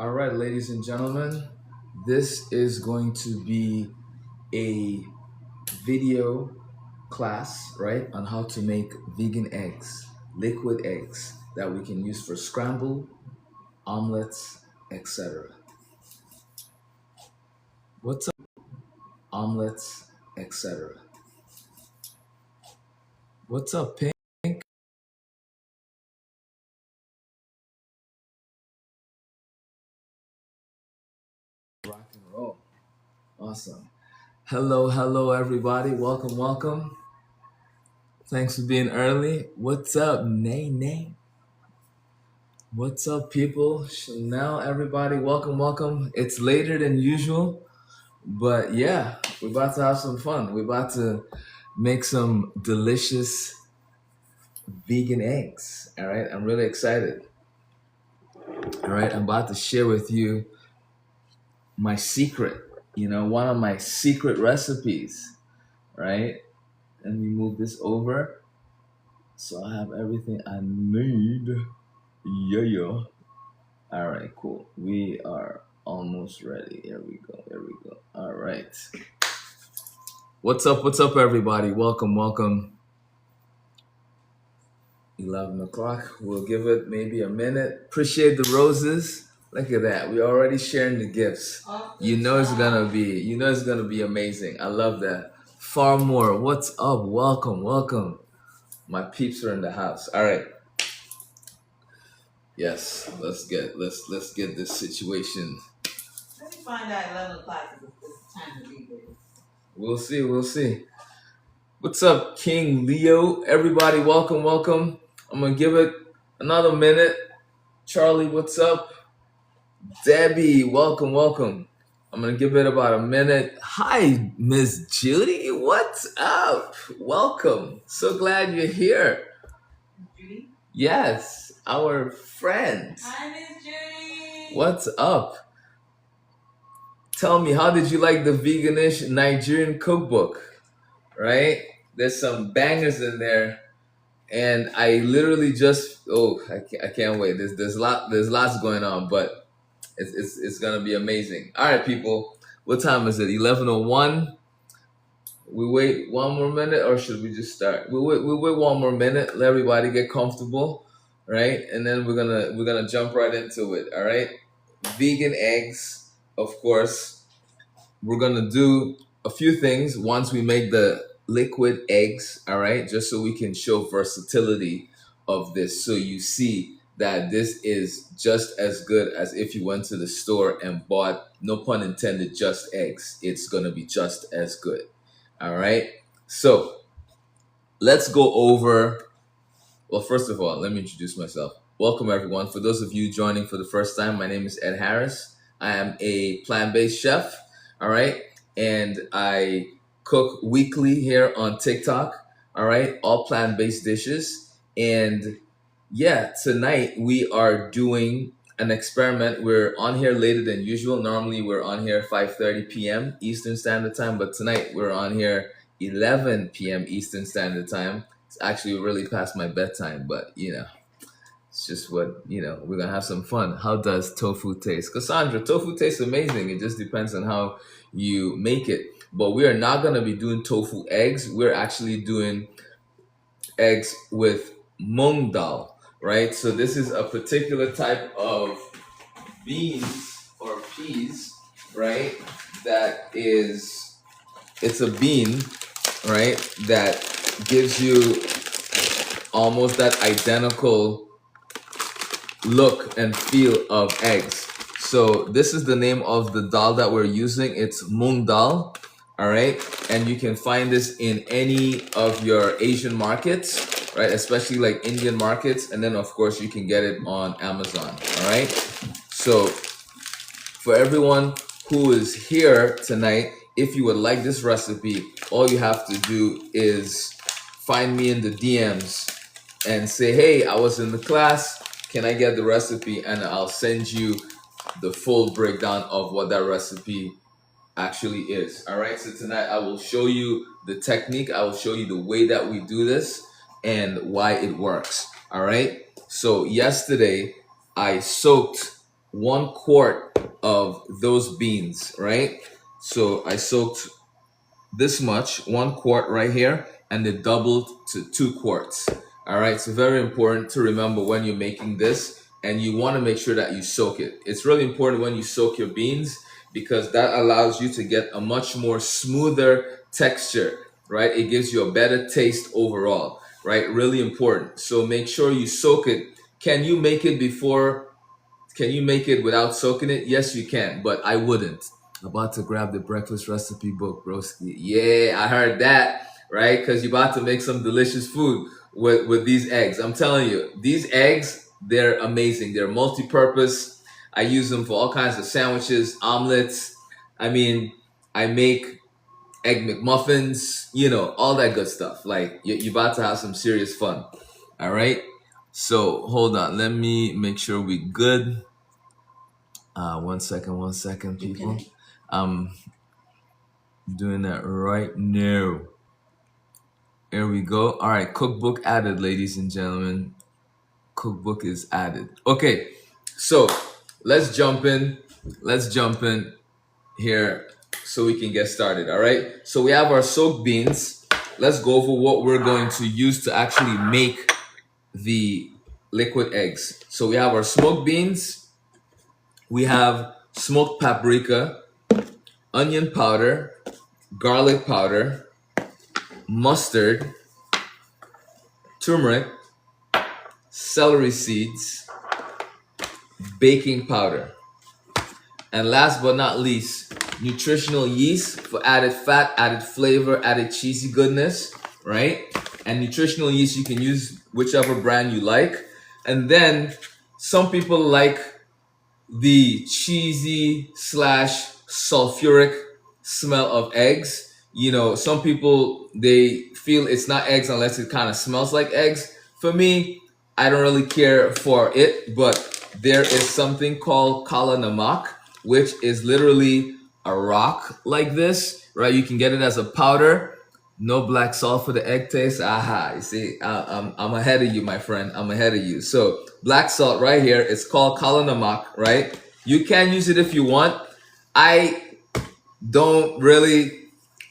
All right, ladies and gentlemen, this is going to be a video class, right, on how to make vegan eggs, liquid eggs that we can use for scramble, omelets, etc. What's up, omelets, etc.? What's up, Pink? Rock and roll. Awesome. Hello, everybody. Welcome. Thanks for being early. What's up, Nay? What's up, people? Chanel, everybody, welcome. It's later than usual, but yeah, we're about to have some fun. We're about to make some delicious vegan eggs. All right, I'm really excited. All right, I'm about to share with you my secret, one of my secret recipes, right? Let me move this over so I have everything I need. Yeah. All right, cool. We are almost ready. Here we go. All right. What's up, everybody? Welcome. 11 o'clock. We'll give it maybe a minute. Appreciate the roses. Look at that. We're already sharing the gifts. It's gonna be amazing. I love that. Far more. What's up? Welcome. My peeps are in the house. All right. Yes, let's get this situation. Let me find out 11 o'clock is the time to be there. We'll see. What's up, King Leo? Everybody, welcome. I'm gonna give it another minute. Charlie, what's up? Debbie, welcome. I'm gonna give it about a minute. Hi, Miss Judy. What's up? Welcome. So glad you're here. Judy? Yes, our friend. Hi, Miss Judy. What's up? Tell me, how did you like the veganish Nigerian cookbook? Right? There's some bangers in there, and I literally I can't wait. There's lots going on, but it's gonna be amazing. All right, people. What time is it? 11:01. We wait one more minute, or should we just start? We wait one more minute. Let everybody get comfortable, right? And then we're gonna jump right into it. All right. Vegan eggs, of course. We're gonna do a few things once we make the liquid eggs, all right, just so we can show versatility of this, so you see that this is just as good as if you went to the store and bought, no pun intended, just eggs. It's gonna be just as good. All right, so let's go over. Well, first of all, let me introduce myself. Welcome, everyone. For those of you joining for the first time, my name is Ed Harris. I am a plant-based chef, all right? And I cook weekly here on TikTok, all right? All plant-based dishes. And yeah, tonight we are doing an experiment. We're on here later than usual. Normally we're on here 5:30 p.m. Eastern Standard Time, but tonight we're on here 11 p.m. Eastern Standard Time. It's actually really past my bedtime, but it's just we're gonna have some fun. How does tofu taste? Cassandra, tofu tastes amazing. It just depends on how you make it. But we are not gonna be doing tofu eggs. We're actually doing eggs with Moong Dal, right? So this is a particular type of beans or peas, right? It's a bean, right? That gives you almost that identical look and feel of eggs. So this is the name of the dal that we're using. It's Moong Dal, all right? And you can find this in any of your Asian markets, right? Especially like Indian markets. And then of course you can get it on Amazon, all right? So for everyone who is here tonight, if you would like this recipe, all you have to do is find me in the DMs and say, hey, I was in the class. Can I get the recipe? And I'll send you the full breakdown of what that recipe actually is. All right. So tonight I will show you the technique. I will show you the way that we do this and why it works. All right. So yesterday I soaked 1 quart of those beans, right? So I soaked this much, 1 quart right here, and it doubled to 2 quarts. All right, so very important to remember when you're making this, and you want to make sure that you soak it. It's really important when you soak your beans because that allows you to get a much more smoother texture, right? It gives you a better taste overall, right? Really important. So make sure you soak it. Can you make it before can you make it without soaking it? Yes, you can, but I wouldn't. About to grab the breakfast recipe book, broski. Yeah, I heard that, right? Because you're about to make some delicious food with these eggs. I'm telling you, these eggs, they're amazing. They're multi-purpose. I use them for all kinds of sandwiches, omelets. I mean, I make egg McMuffins, all that good stuff. Like, you're about to have some serious fun. All right? So, hold on. Let me make sure we good. 1 second, people. Okay. I'm doing that right now. Here we go. All right, cookbook added, ladies and gentlemen. Cookbook is added. Okay, so let's jump in. Let's jump in here so we can get started. All right. So we have our soaked beans. Let's go over what we're going to use to actually make the liquid eggs. So we have our smoked beans. We have smoked paprika, onion powder, garlic powder, mustard, turmeric, celery seeds, baking powder. And last but not least, nutritional yeast for added fat, added flavor, added cheesy goodness, right? And nutritional yeast, you can use whichever brand you like. And then some people like the cheesy slash sulfuric smell of eggs. Some people, they feel it's not eggs unless it kind of smells like eggs. For me, I don't really care for it, but there is something called kala namak, which is literally a rock like this, right? You can get it as a powder. No black salt for the egg taste. Aha, you see, I'm ahead of you, my friend. I'm ahead of you. So black salt right here, it's called kala namak, right? You can use it if you want. I don't really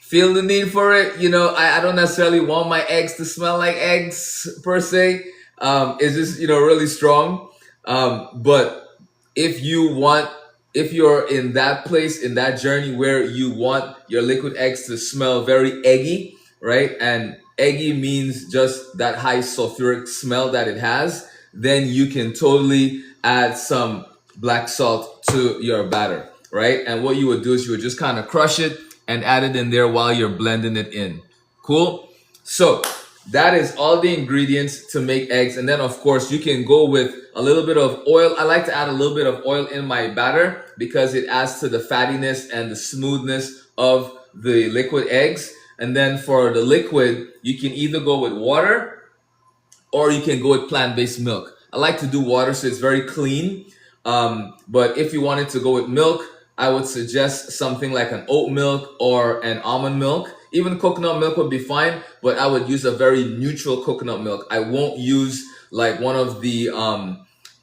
feel the need for it. I don't necessarily want my eggs to smell like eggs per se. It's just, really strong. But if you want, if you're in that place, in that journey where you want your liquid eggs to smell very eggy, right? And eggy means just that high sulfuric smell that it has, then you can totally add some black salt to your batter, right? And what you would do is you would just kind of crush it and add it in there while you're blending it in. Cool? So that is all the ingredients to make eggs. And then of course you can go with a little bit of oil. I like to add a little bit of oil in my batter because it adds to the fattiness and the smoothness of the liquid eggs. And then for the liquid, you can either go with water or you can go with plant-based milk. I like to do water so it's very clean. But if you wanted to go with milk, I would suggest something like an oat milk or an almond milk. Even coconut milk would be fine, but I would use a very neutral coconut milk. I won't use like one of the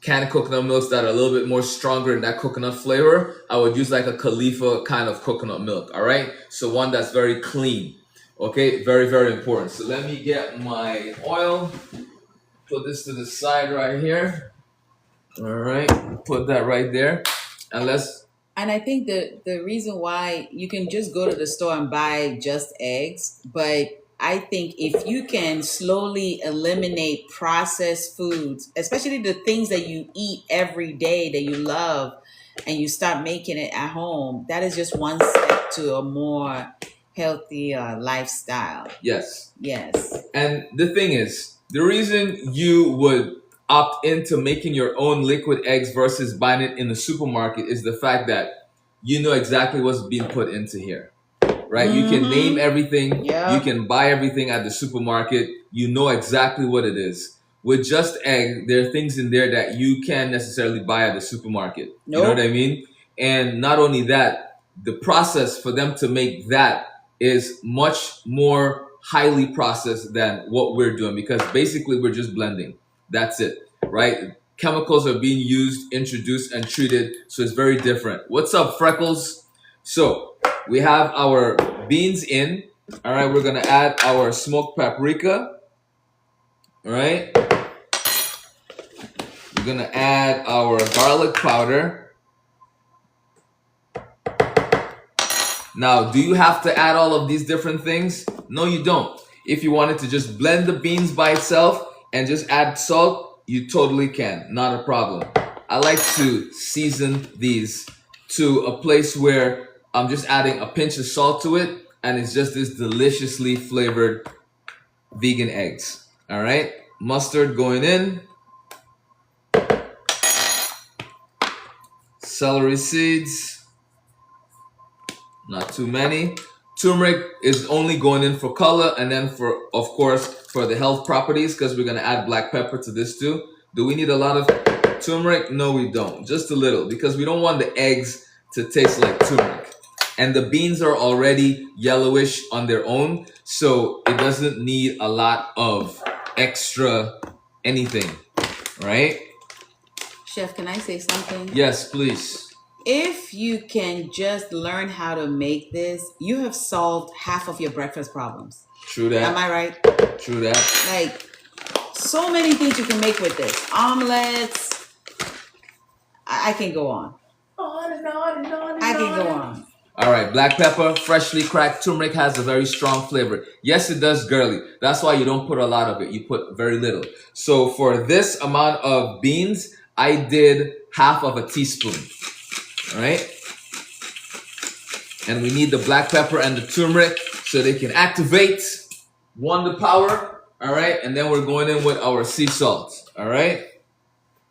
canned coconut milks that are a little bit more stronger in that coconut flavor. I would use like a Khalifa kind of coconut milk, all right? So one that's very clean, okay? Very, very important. So let me get my oil. Put this to the side right here. All right, put that right there. And let's, And I think the reason why you can just go to the store and buy just eggs, but I think if you can slowly eliminate processed foods, especially the things that you eat every day that you love, and you start making it at home, that is just one step to a more healthy lifestyle. yes. Yes. And the thing is, the reason you would opt into making your own liquid eggs versus buying it in the supermarket is the fact that you know exactly what's being put into here, right? You can name everything. Yeah. You can buy everything at the supermarket. You know exactly what it is. With just egg, there are things in there that you can't necessarily buy at the supermarket. You know what I mean? And not only that, the process for them to make that is much more highly processed than what we're doing because basically we're just blending. That's it, right? chemicals are being used, introduced, and treated, so it's very different. What's up, Freckles? So we have our beans in. All right, we're gonna add our smoked paprika. All right, we're gonna add our garlic powder. Now, do you have to add all of these different things? No, you don't. If you wanted to just blend the beans by itself and just add salt, you totally can. Not a problem. I like to season these to a place where I'm just adding a pinch of salt to it, and it's just this deliciously flavored vegan eggs. All right, mustard going in, celery seeds, not too many. Turmeric is only going in for color, and then for, of course, for the health properties, because we're gonna add black pepper to this too. Do we need a lot of turmeric? No, we don't. Just a little, because we don't want the eggs to taste like turmeric. And the beans are already yellowish on their own, so it doesn't need a lot of extra anything, right? Chef, can I say something? Yes, please. If you can just learn how to make this, you have solved half of your breakfast problems. True that. Am I right? True that. Like, so many things you can make with this. Omelets. I can go on. On and on and on and I can on. go on. All right, black pepper, freshly cracked turmeric has a very strong flavor. Yes, it does, girly. That's why you don't put a lot of it. You put very little. So for this amount of beans, I did half of a teaspoon. All right? And we need the black pepper and the turmeric so they can activate wonder power. All right? And then we're going in with our sea salt. All right?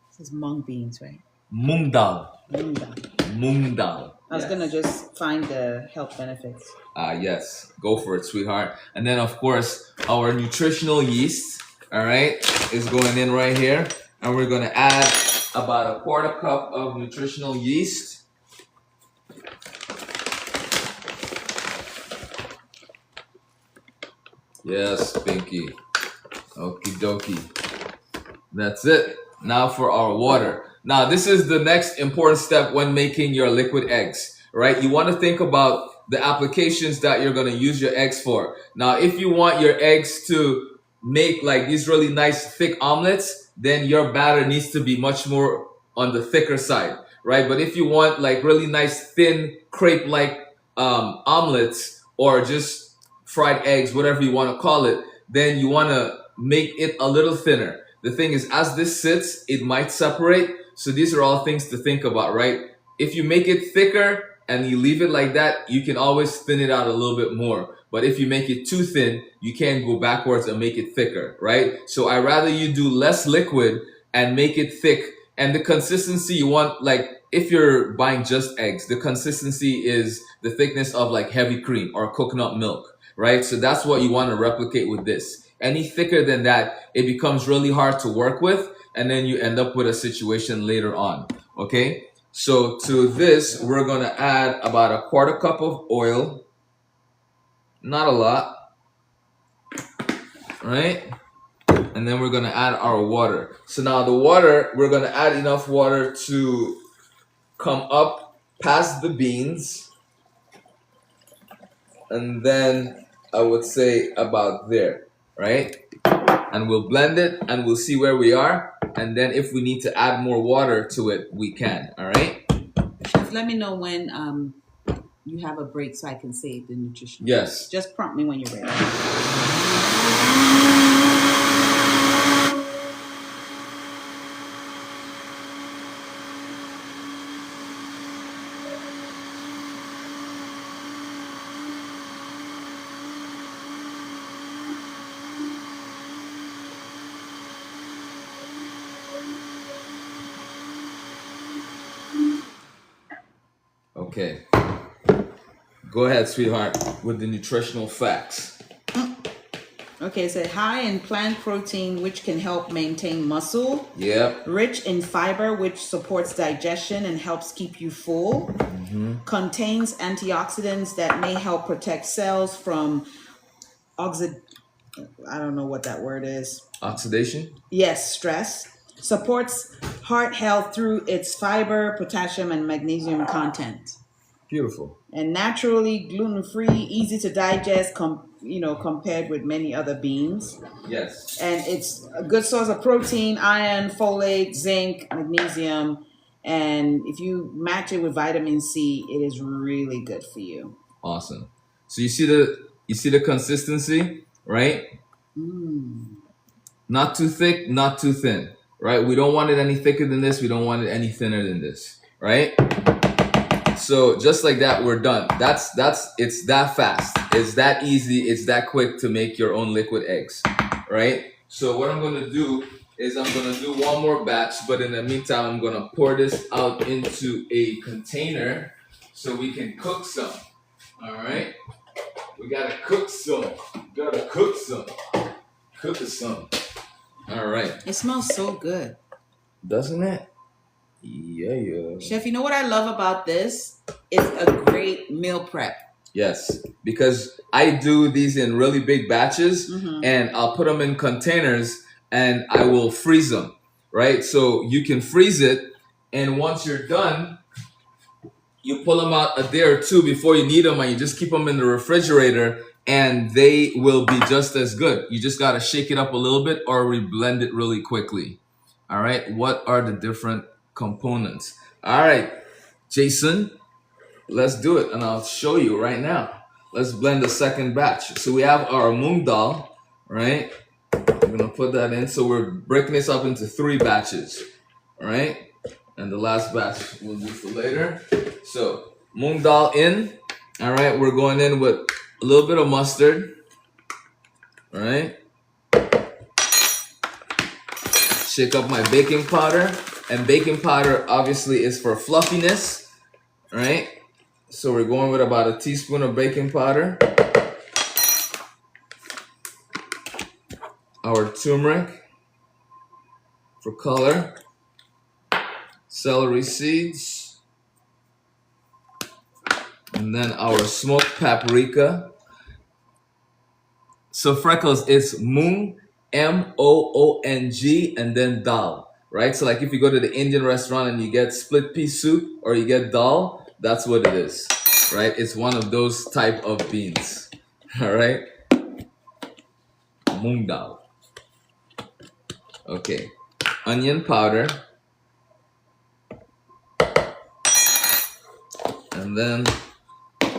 This is mung beans, right? Moong Dal. Moong Dal. Moong Dal. I was going to just find the health benefits. Yes, go for it, sweetheart. And then, of course, our nutritional yeast, all right, is going in right here. And we're going to add about a quarter cup of nutritional yeast. Yes, Pinky. Okie dokie. That's it. Now for our water. Now, this is the next important step when making your liquid eggs, right? You want to think about the applications that you're going to use your eggs for. Now, if you want your eggs to make like these really nice thick omelets, then your batter needs to be much more on the thicker side, right? But if you want like really nice thin crepe-like omelets or just fried eggs, whatever you want to call it, then you want to make it a little thinner. The thing is, as this sits, it might separate. So these are all things to think about, right? If you make it thicker and you leave it like that, you can always thin it out a little bit more. But if you make it too thin, you can't go backwards and make it thicker, right? So I rather you do less liquid and make it thick. And the consistency you want, like if you're buying just eggs, the consistency is the thickness of like heavy cream or coconut milk, right? So that's what you want to replicate with this. Any thicker than that, it becomes really hard to work with, and then you end up with a situation later on, okay? So to this, we're going to add about a quarter cup of oil. Not a lot, right? And then we're going to add our water. So now the water, we're going to add enough water to come up past the beans. And then I would say about there. Right? And we'll blend it and we'll see where we are. And then if we need to add more water to it, we can. All right? Chef, let me know when you have a break so I can save the nutrition. Yes. Just prompt me when you're ready. Okay. Go ahead, sweetheart, with the nutritional facts. Okay, so high in plant protein, which can help maintain muscle. Yep. Rich in fiber, which supports digestion and helps keep you full. Contains antioxidants that may help protect cells from I don't know what that word is. Oxidation? Yes, stress. Supports heart health through its fiber, potassium, and magnesium content. Beautiful. And naturally gluten-free, easy to digest, compared with many other beans. Yes. And it's a good source of protein, iron, folate, zinc, magnesium. And if you match it with vitamin C, it is really good for you. Awesome. So you see the consistency, right? Not too thick, not too thin, right? We don't want it any thicker than this. We don't want it any thinner than this, right? So just like that, we're done. It's that fast. It's that easy. It's that quick to make your own liquid eggs, right? So what I'm gonna do is I'm gonna do one more batch, but in the meantime, I'm gonna pour this out into a container so we can cook some. All right, we gotta cook some. Cook some. All right. It smells so good. Doesn't it? Yeah. Chef, you know what I love about this? It's a great meal prep. Yes, because I do these in really big batches and I'll put them in containers and I will freeze them, right? So you can freeze it, and once you're done, you pull them out a day or two before you need them, and you just keep them in the refrigerator and they will be just as good. You just got to shake it up a little bit or reblend it really quickly. All right, what are the different components? All right, Jason, let's do it, and I'll show you right now. Let's blend the second batch. So we have our Moong Dal, right? We're gonna put that in. So we're breaking this up into 3 batches, all right? And the last batch we'll do for later. So Moong Dal in, all right? We're going in with a little bit of mustard, all right? Shake up my baking powder, and baking powder obviously is for fluffiness, all right? So we're going with about a teaspoon of baking powder. Our turmeric for color. Celery seeds. And then our smoked paprika. So Freckles, it's Moong, Moong, and then Dal, right? So like if you go to the Indian restaurant and you get split pea soup or you get dal, that's what it is, right? It's one of those type of beans, all right? Moong Dal. Okay, onion powder. And then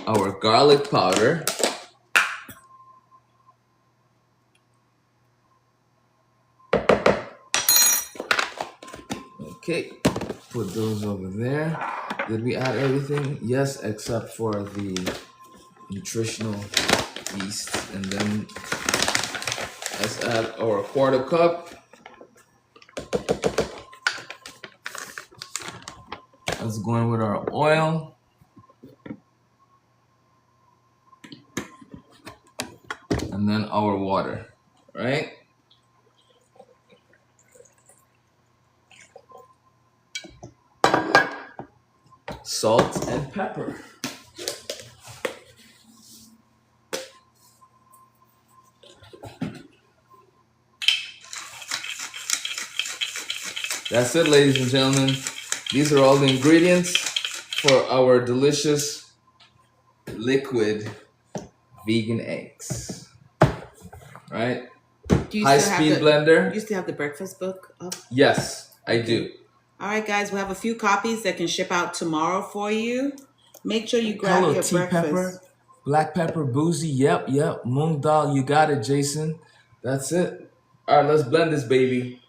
our garlic powder. Okay, put those over there. Did we add everything? Yes, except for the nutritional yeast. And then let's add our 1/4 cup. Let's go in with our oil. And then our water, right? Salt and pepper. That's it, ladies and gentlemen. These are all the ingredients for our delicious liquid vegan eggs. Right? High-speed blender. Do you still have the breakfast book up? Yes, I do. All right, guys, we have a few copies that can ship out tomorrow for you. Make sure you grab your tea breakfast. Pepper, black pepper, boozy. Yep. Moong Dal, you got it, Jason. That's it. All right, let's blend this baby.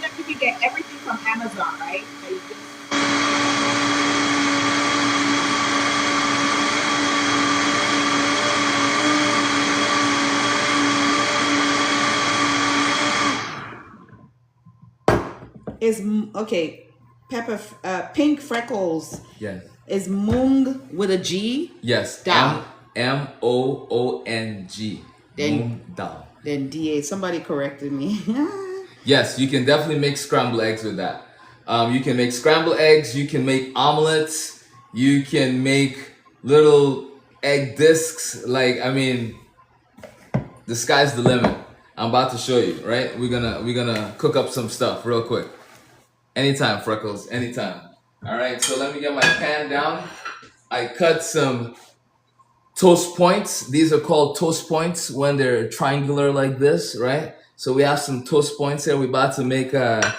Chef, you can get everything from Amazon, right? So you just... Is okay, pepper, pink freckles. Yes. Is Moong with a G? Yes. Dal. Moong. Then Moong Dal. Then DA. Somebody corrected me. Yes, you can definitely make scrambled eggs with that. You can make scrambled eggs. You can make omelets. You can make little egg discs. Like, I mean, the sky's the limit. I'm about to show you, right? We're gonna cook up some stuff real quick. Anytime, Freckles. Anytime. All right. So let me get my pan down. I cut some toast points. These are called toast points when they're triangular like this, right? So we have some toast points here. We're about to make a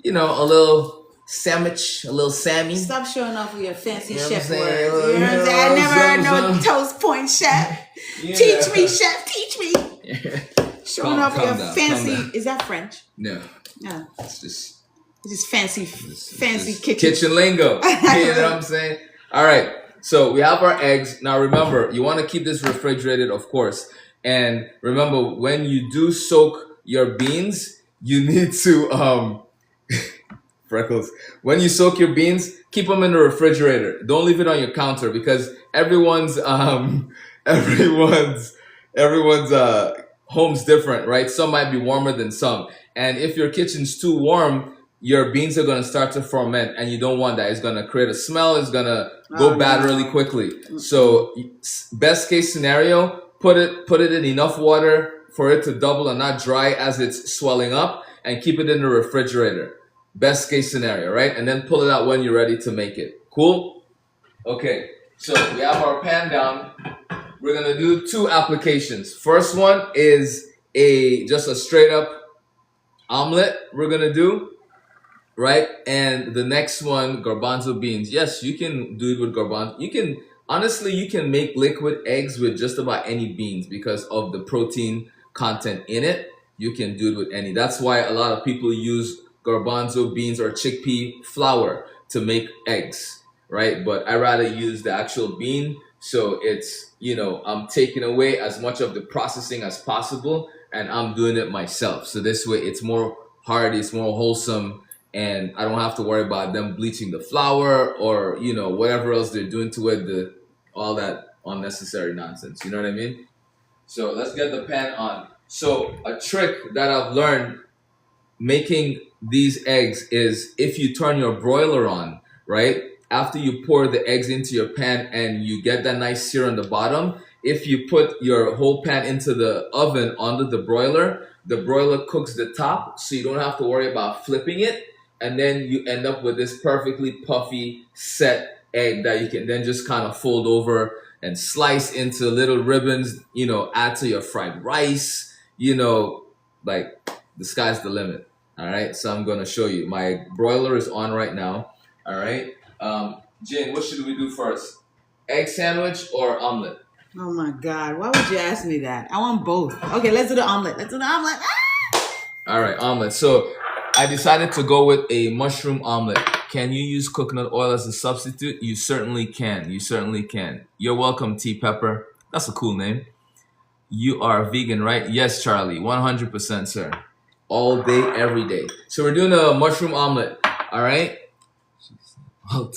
little sandwich, a little Sammy. Stop showing off with your fancy You know what I'm chef saying? words. You know what I'm saying? I never heard no Some. toast point chef. Yeah. Teach me, chef. Teach me. Showing off with your Calm fancy. down. Is that French? No, No. it's just It's just fancy just kitchen. lingo. You know what I'm saying? All right. So we have our eggs. Now remember, you want to keep this refrigerated, of course. And remember, when you do soak your beans, you need to Freckles. When you soak your beans, keep them in the refrigerator. Don't leave it on your counter because everyone's home's different, right? Some might be warmer than some. And if your kitchen's too warm, your beans are gonna start to ferment, and you don't want that. It's gonna create a smell. It's gonna go bad really quickly. So, best case scenario, put it in enough water for it to double and not dry as it's swelling up, and keep it in the refrigerator. Best case scenario, right? And then pull it out when you're ready to make it. Cool? Okay. So we have our pan down. We're gonna do 2 applications. First one is just a straight up omelet we're gonna do, right? And the next one, garbanzo beans. Yes, you can do it with garbanzo. You can make liquid eggs with just about any beans because of the protein content in it. You can do it with any. That's why a lot of people use garbanzo beans or chickpea flour to make eggs, right? But I rather use the actual bean. So it's, I'm taking away as much of the processing as possible and I'm doing it myself. So this way it's more hearty, it's more wholesome, and I don't have to worry about them bleaching the flour or, whatever else they're doing to it, all that unnecessary nonsense. You know what I mean? So let's get the pan on. So a trick that I've learned making these eggs is if you turn your broiler on, right? After you pour the eggs into your pan and you get that nice sear on the bottom, if you put your whole pan into the oven under the broiler cooks the top, so you don't have to worry about flipping it. And then you end up with this perfectly puffy set egg that you can then just kind of fold over and slice into little ribbons, add to your fried rice, like the sky's the limit. All right, so I'm gonna show you. My broiler is on right now. All right, Jane, what should we do first? Egg sandwich or omelet? Oh my God! Why would you ask me that? I want both. Okay, let's do the omelet. All right, omelet. So I decided to go with a mushroom omelet. Can you use coconut oil as a substitute? You certainly can. You certainly can. You're welcome, Tea Pepper. That's a cool name. You are vegan, right? Yes, Charlie. 100%, sir. All day, every day. So we're doing a mushroom omelet. All right. So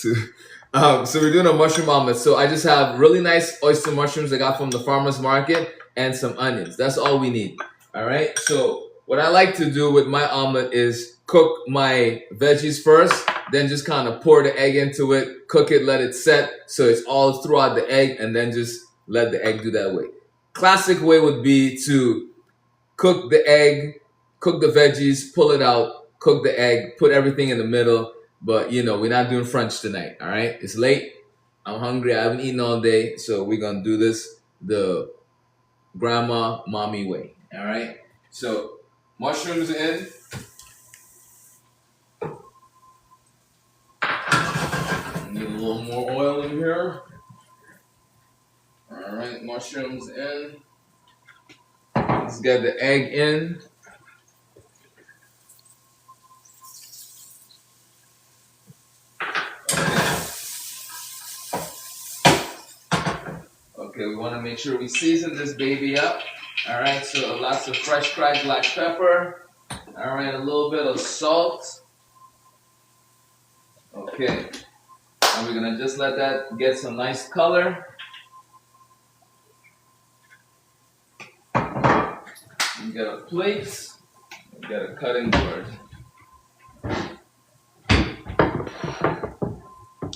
we're doing a mushroom omelet. So I just have really nice oyster mushrooms I got from the farmer's market and some onions. That's all we need. All right. So what I like to do with my omelet is cook my veggies first, then just kind of pour the egg into it, cook it, let it set so it's all throughout the egg, and then just let the egg do that way. Classic way would be to cook the egg, cook the veggies, pull it out, cook the egg, put everything in the middle. But, we're not doing French tonight, all right? It's late. I'm hungry. I haven't eaten all day. So we're going to do this the grandma, mommy way, all right? So mushrooms in. Need a little more oil in here. All right, mushrooms in. Let's get the egg in. Okay, we want to make sure we season this baby up. All right, so lots of fresh fried black pepper. All right, a little bit of salt. Okay, and we're gonna just let that get some nice color. And get a plate. We got a cutting board.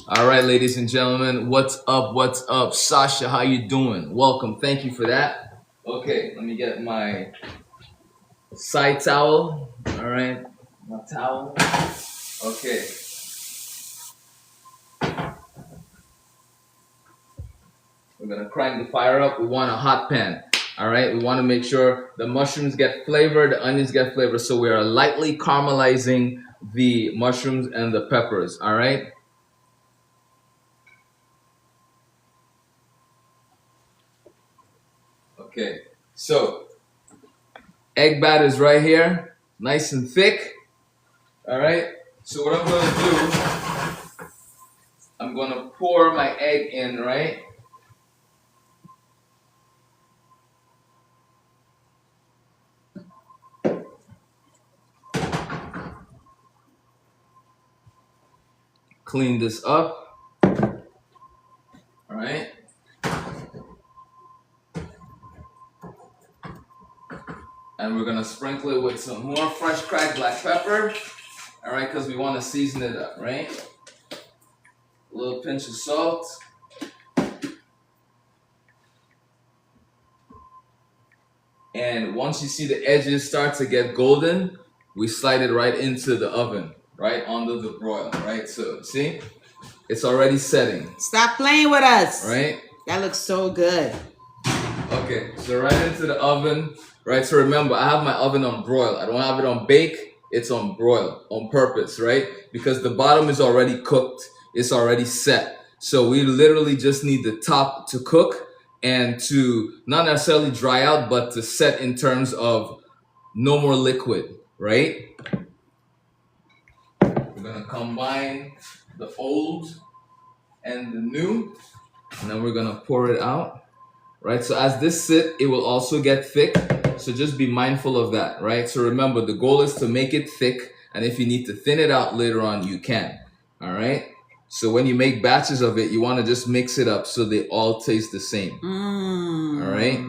All right, ladies and gentlemen, what's up? What's up? Sasha, how you doing? Welcome. Thank you for that. Okay, let me get my side towel. All right, my towel. Okay. We're gonna crank the fire up. We want a hot pan. All right, we want to make sure the mushrooms get flavor, the onions get flavor. So we are lightly caramelizing the mushrooms and the peppers. All right. Okay, so egg batter is right here, nice and thick. All right, so what I'm gonna do, I'm gonna pour my egg in, right? Clean this up. All right. And we're gonna sprinkle it with some more fresh cracked black pepper. All right, because we want to season it up, right? A little pinch of salt. And once you see the edges start to get golden, we slide it right into the oven, right under the broil, right? So see, it's already setting. Stop playing with us. Right? That looks so good. Okay, so right into the oven, right? So remember, I have my oven on broil. I don't have it on bake. It's on broil on purpose, right? Because the bottom is already cooked. It's already set. So we literally just need the top to cook and to not necessarily dry out, but to set in terms of no more liquid, right? We're gonna combine the old and the new, and then we're gonna pour it out, right? So as this sit, it will also get thick. So just be mindful of that, right? So remember, the goal is to make it thick, and if you need to thin it out later on, you can, all right? So when you make batches of it, you want to just mix it up so they all taste the same, all right?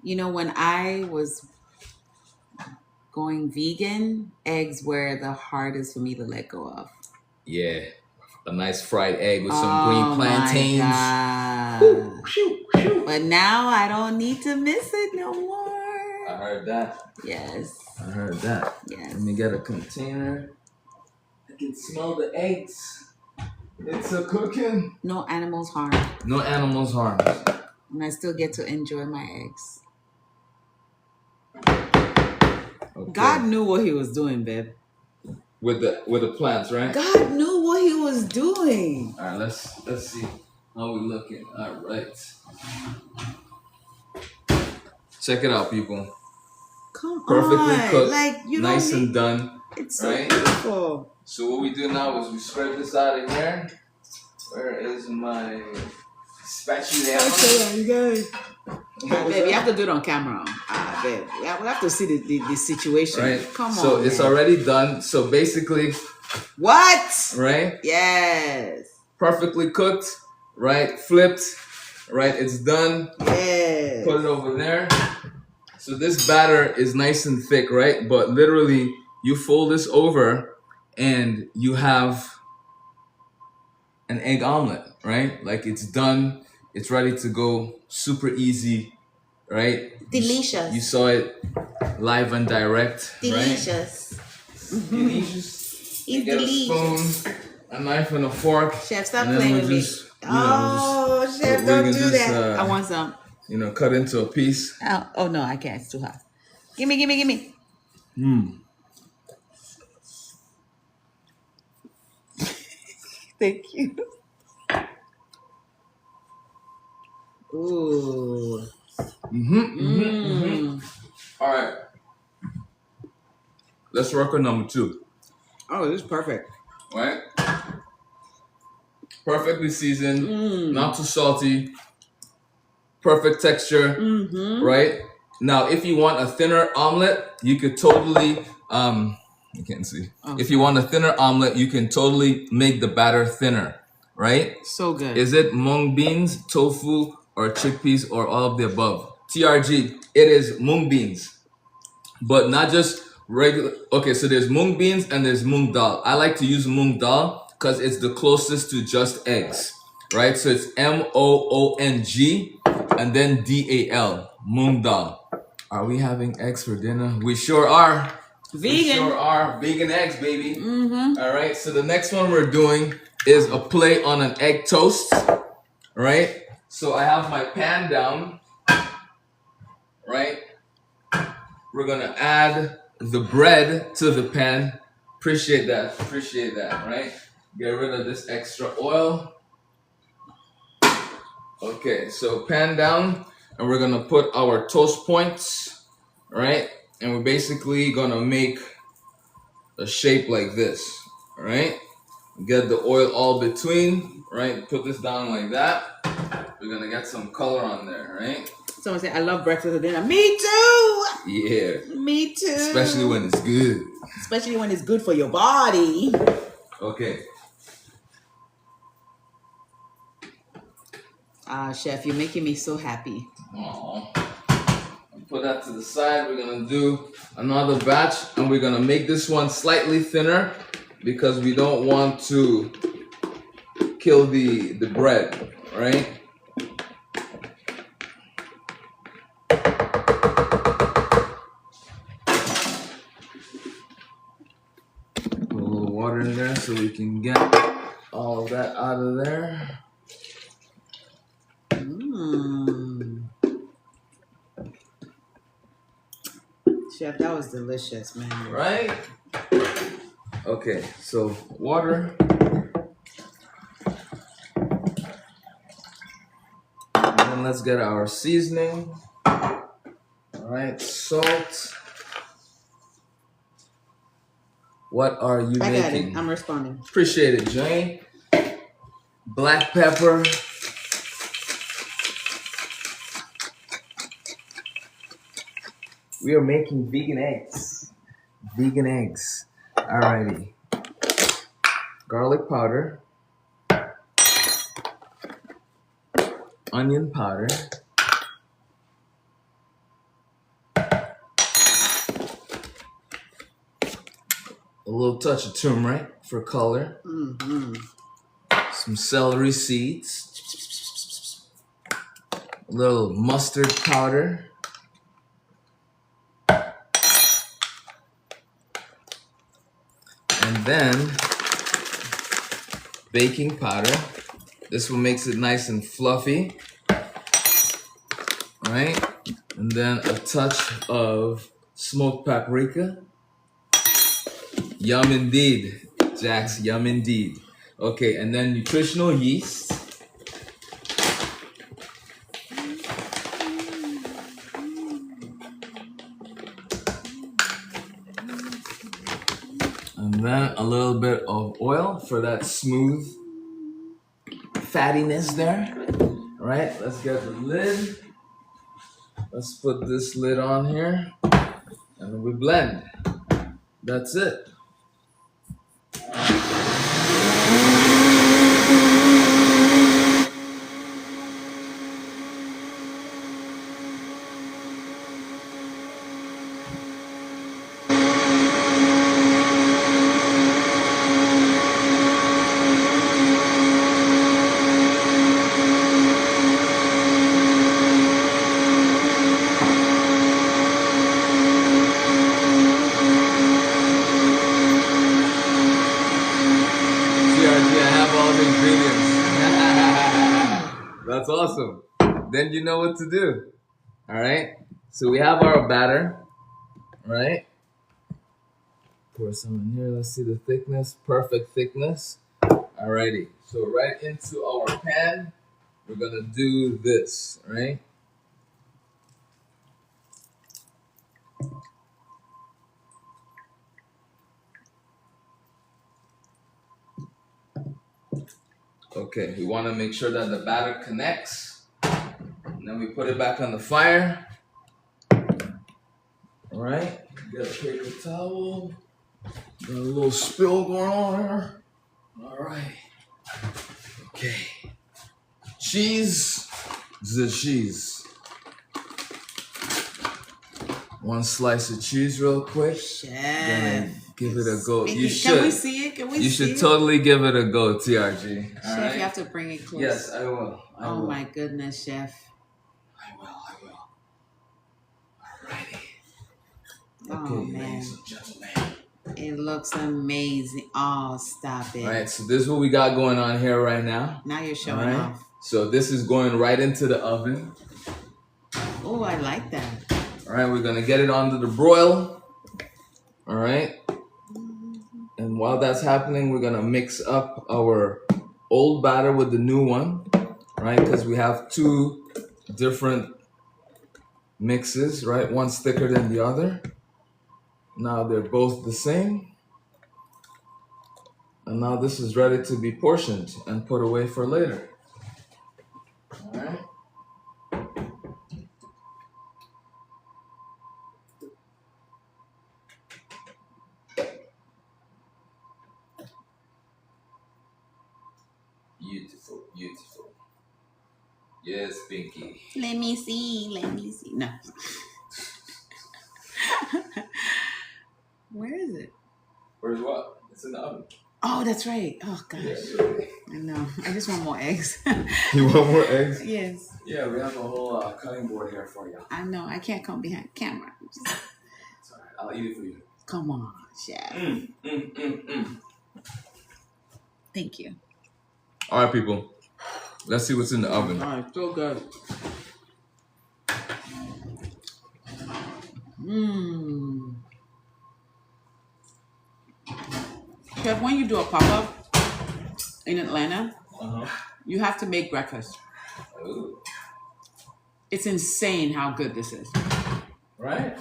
You know, when I was going vegan, eggs were the hardest for me to let go of. Yeah, a nice fried egg with some green plantains. My God. But now I don't need to miss it no more. I heard that. Yes. I heard that. Yes. Let me get a container. I can smell the eggs. It's a cooking. No animals harmed. No animals harmed. And I still get to enjoy my eggs. Okay. God knew what he was doing, babe. With the plants, right? God knew what he was doing. All right, let's see how we looking. All right. Check it out, people. Come Perfectly on. cooked, Like, you nice don't need, and done. it's so right? beautiful. So what we do now is we scrape this out of here. Where is my spatula? Okay, you guys. Babe, you have to do it on camera. Babe, yeah, we'll have to see the situation. Right. Come on. So it's man. already done. So basically, What? right? Yes. Perfectly cooked, right? Flipped, right? It's done. Yes. Put it over there. So this batter is nice and thick, right? But literally, you fold this over and you have an egg omelet, right? Like it's done. It's ready to go. Super easy, right? Delicious. You saw it live and direct, Delicious. right? Delicious. It's Get a delicious. spoon, a knife, and a fork. Chef, stop and then playing we'll with me. just, Oh, Chef, we don't can do just, that. I want some. cut into a piece. Oh, no, I can't. It's too hot. Give me. Thank you. Ooh. All right. Let's work on number 2. Oh, this is perfect. Right? Perfectly seasoned, not too salty, perfect texture, right? Now, if you want a thinner omelet, you could totally, you can't see. Oh, if you want a thinner omelet, you can totally make the batter thinner, right? So good. Is it mung beans, tofu, or chickpeas, or all of the above? TRG, it is mung beans. but not just regular. Okay, so there's mung beans and there's Moong Dal. I like to use Moong Dal because it's the closest to just eggs, right? So it's Moong and then Dal, Moong Dal. Are we having eggs for dinner? We sure are. We Vegan. sure are. Vegan eggs, baby. Mm-hmm. All right, so the next one we're doing is a play on an egg toast, right? So I have my pan down, right? We're gonna add the bread to the pan. Appreciate that, right? Get rid of this extra oil. Okay, so pan down, and we're gonna put our toast points, right? And we're basically gonna make a shape like this, right? Get the oil all between, right? Put this down like that. We're gonna get some color on there, right? Someone said, I love breakfast for dinner. Me too. Yeah. Me too. Especially when it's good. Especially when it's good for your body. Okay. Chef, you're making me so happy. Aww. Put that to the side. We're gonna do another batch, and we're gonna make this one slightly thinner because we don't want to kill the bread, right? Put a little water in there so we can get all of that out of there. Chef, that was delicious, man. Right? Okay, so water. And then let's get our seasoning. All right, salt. What are you I got making? it. I'm responding. Appreciate it, Jane. Black pepper. We are making vegan eggs. Vegan eggs. Alrighty. Garlic powder. Onion powder. A little touch of turmeric for color. Some celery seeds. A little mustard powder. And then baking powder. This one makes it nice and fluffy. Right? And then a touch of smoked paprika. Yum indeed, Jax, yum indeed. Okay, and then nutritional yeast. And then a little bit of oil for that smooth fattiness there. All right, let's get the lid. Let's put this lid on here. And we blend. That's it. That's awesome. Then you know what to do. All right. So we have our batter. All right. Pour some in here. Let's see the thickness. Perfect thickness. Alrighty. So right into our pan, we're gonna do this. All right. Okay. We want to make sure that the batter connects. And then we put it back on the fire. All right. Get a paper towel. Got a little spill going on here. All right. Okay. Cheese. The cheese. One slice of cheese real quick. Chef. Gonna give it a go. You should. Can we see it? Can we You see should it? tody give it a go, TRG. Chef, Alright? you have to bring it close. Yes, I will. I will. My goodness, Chef. I will. Alrighty. Oh, Okay, man. ladies and gentlemen. It looks amazing. Oh, stop it. Alright, so this is what we got going on here right now. Now you're showing off. So this is going right into the oven. Oh, I like that. Alright, we're gonna get it onto the broil. Alright. And while that's happening, we're gonna mix up our old batter with the new one. Right? Because we have two different mixes, right? One's thicker than the other. Now they're both the same. And now this is ready to be portioned and put away for later. Alright. Beautiful, beautiful. Yes, Pinky. Let me see. No. Where is it? Where's what? It's in the oven. Oh, that's right. Oh, gosh. Yeah, I know. I just want more eggs. You want more eggs? Yes. Yeah, we have a whole cutting board here for you. I know. I can't come behind camera. It's alright. I'll eat it for you. Come on, Chef. Thank you. Alright, people. Let's see what's in the oven. All right, so good. Chef, when you do a pop-up in Atlanta, you have to make breakfast. Ooh. It's insane how good this is. Right?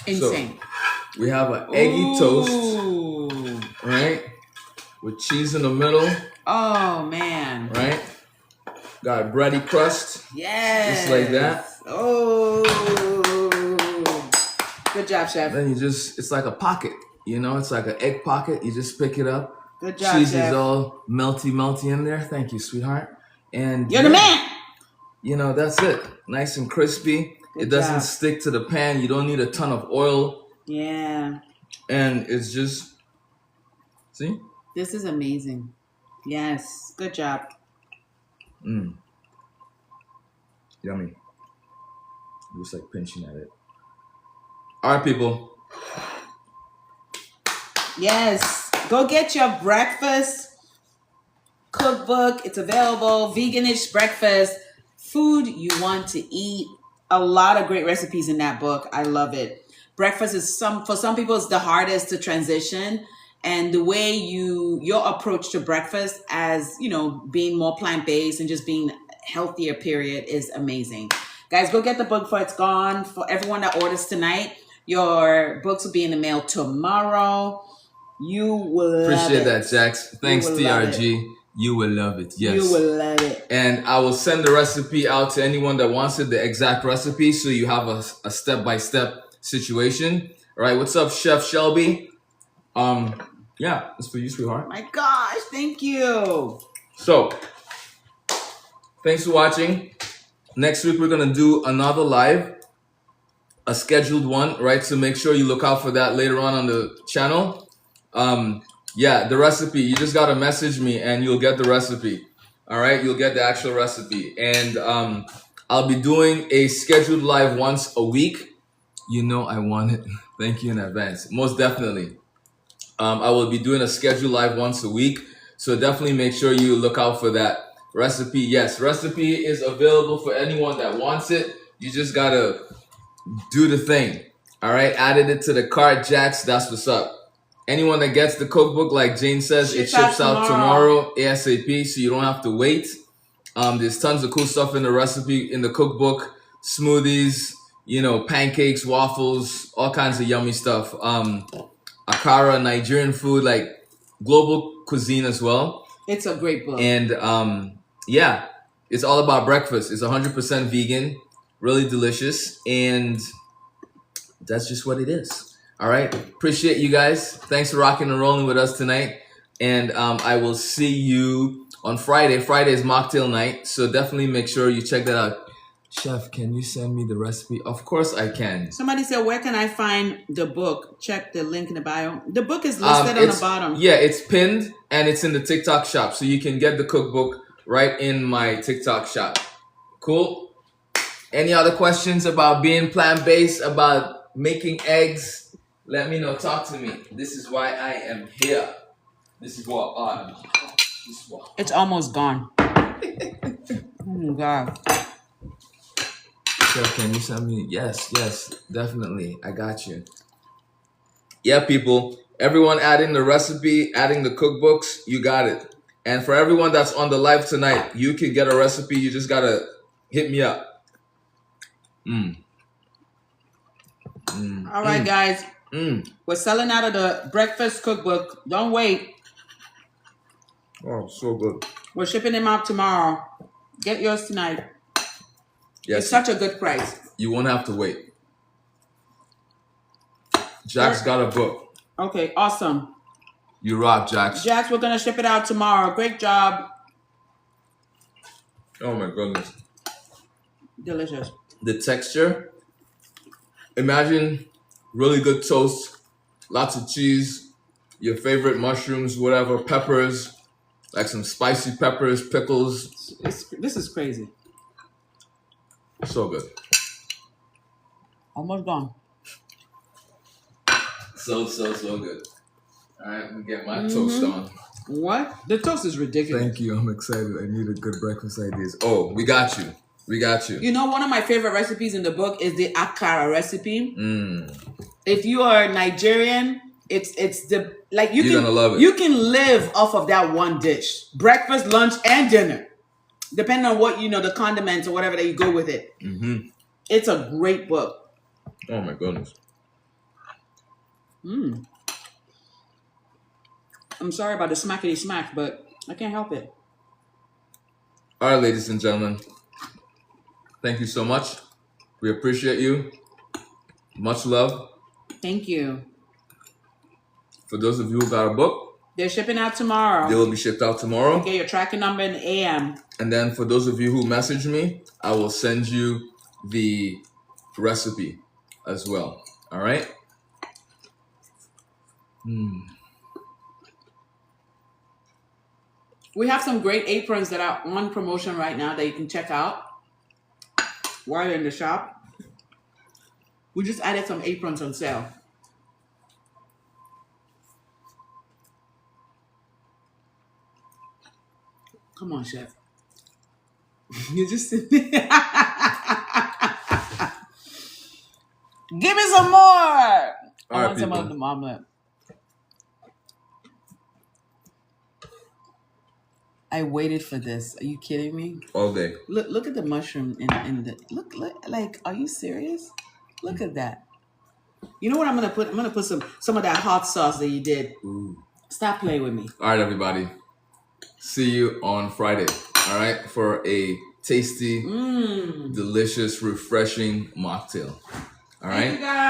Insane. So, we have an eggy toast, Ooh. right? With cheese in the middle, Oh, man. right? Got a bready crust, Yes. just like that. Oh. Good job, Chef. Then it's like a pocket, you know? It's like an egg pocket. You just pick it up. Good job, Cheese Chef. is all melty in there. Thank you, sweetheart. And You're the man. You know, that's it. Nice and crispy. Good It doesn't job. stick to the pan. You don't need a ton of oil. Yeah. And it's just, see? This is amazing. Yes. Good job. Yummy. Just like pinching at it. All right, people. Yes. Go get your breakfast cookbook. It's available. Veganish breakfast. Food you want to eat. A lot of great recipes in that book. I love it. Breakfast is for some people it's the hardest to transition. And the way your approach to breakfast as, being more plant-based and just being healthier, period, is amazing. Guys, go get the book before it's gone. For everyone that orders tonight, your books will be in the mail tomorrow. You will Appreciate love that, it. Jax. Thanks, You will love TRG. You will love it. Yes. You will love it. And I will send the recipe out to anyone that wants it, the exact recipe, so you have a step-by-step situation. All right, what's up, Chef Shelby? Yeah, it's for you, sweetheart. My gosh, thank you. So, thanks for watching. Next week, we're going to do another live, a scheduled one, right? So make sure you look out for that later on the channel. Yeah, the recipe, you just got to message me and you'll get the recipe. All right, you'll get the actual recipe. And I'll be doing a scheduled live once a week. You know I want it. Thank you in advance. Most definitely. I will be doing a scheduled live once a week. So definitely make sure you look out for that recipe. Yes, recipe is available for anyone that wants it. You just got to do the thing. All right, added it to the cart, Jax. That's what's up. Anyone that gets the cookbook, like Jane says, it ships out tomorrow ASAP, so you don't have to wait. There's tons of cool stuff in the recipe, in the cookbook. Smoothies, pancakes, waffles, all kinds of yummy stuff. Akara, Nigerian food, like global cuisine as well. It's a great book. And yeah, it's all about breakfast. It's 100% vegan, really delicious, and that's just what it is. All right. Appreciate you guys. Thanks for rocking and rolling with us tonight. And I will see you on Friday. Friday is mocktail night. So definitely make sure you check that out. Chef, can you send me the recipe? Of course I can. Somebody said, where can I find the book? Check the link in the bio. The book is listed on the bottom. Yeah, it's pinned and it's in the TikTok shop. So you can get the cookbook right in my TikTok shop. Cool? Any other questions about being plant-based, about making eggs? Let me know. Talk to me. This is why I am here. This is what I'm. It's almost gone. Oh, God. Chef, can you send me? Yes, definitely. I got you. Yeah, people. Everyone adding the recipe, adding the cookbooks, you got it. And for everyone that's on the live tonight, you can get a recipe. You just gotta hit me up. All right, guys. We're selling out of the breakfast cookbook. Don't wait. Oh, so good. We're shipping them out tomorrow. Get yours tonight. Yes. It's such a good price. You won't have to wait. Jack's got a book. Okay, awesome. You rock, Jax. Jax, we're going to ship it out tomorrow. Great job. Oh my goodness. Delicious. The texture. Imagine really good toast, lots of cheese, your favorite mushrooms, whatever, peppers, like some spicy peppers, pickles. This is crazy. So good. Almost gone. So good. All right, let me get my toast on. What? The toast is ridiculous. Thank you. I'm excited. I need a good breakfast ideas. Oh, we got you. You know, one of my favorite recipes in the book is the akara recipe. If you are Nigerian, it's the like you're gonna love it. You can live off of that one dish, breakfast, lunch, and dinner, depending on what the condiments or whatever that you go with it. It's a great book. Oh my goodness. I'm sorry about the smackety smack, but I can't help it. All right, ladies and gentlemen. Thank you so much. We appreciate you. Much love. Thank you. For those of you who got a book, they're shipping out tomorrow. They will be shipped out tomorrow. Get your tracking number in the AM. And then for those of you who message me, I will send you the recipe as well. All right? We have some great aprons that are on promotion right now that you can check out while you're in the shop. We just added some aprons on sale. Come on, chef. You just sit there. Give me some more. I want some of the omelet. I waited for this. Are you kidding me? All day. Look at the mushroom in the look like. Are you serious? Look at that. You know what I'm gonna put? I'm gonna put some of that hot sauce that you did. Ooh. Stop playing with me. All right, everybody. See you on Friday. All right, for a tasty, delicious, refreshing mocktail. All right. Thank you guys.